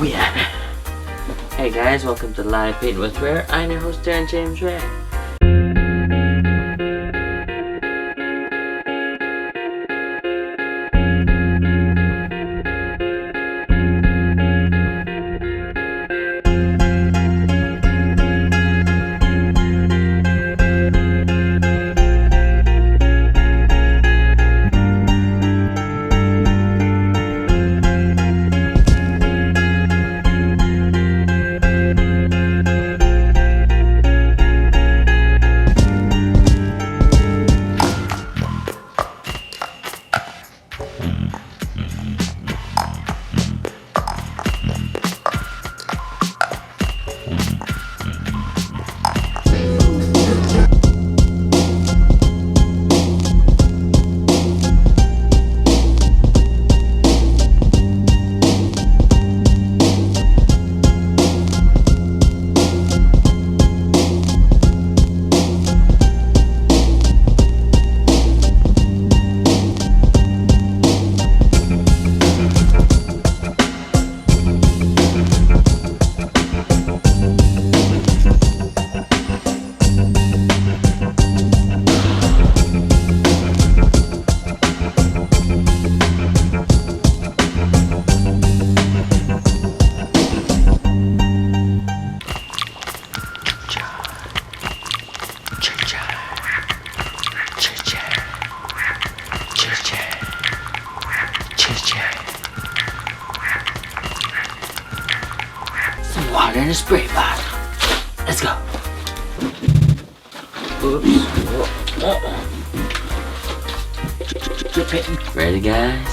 Oh yeah. Hey guys, welcome to Live Paint with RAEART. I'm your host, Darren James Ray. Some water in a spray bottle. Let's go. Oops. Drip painting. Ready, guys?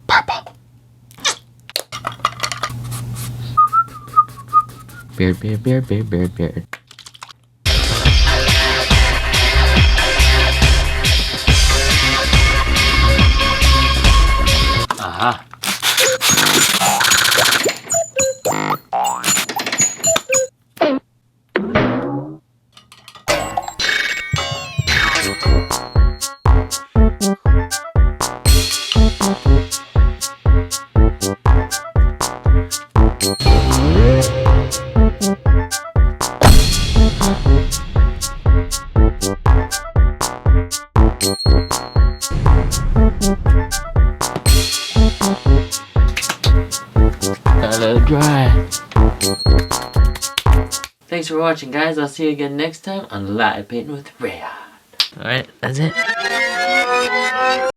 Purple. Beard. Aha. Let it dry. Thanks for watching, guys. I'll see you again next time on Live Painting with RAEART. Alright, that's it.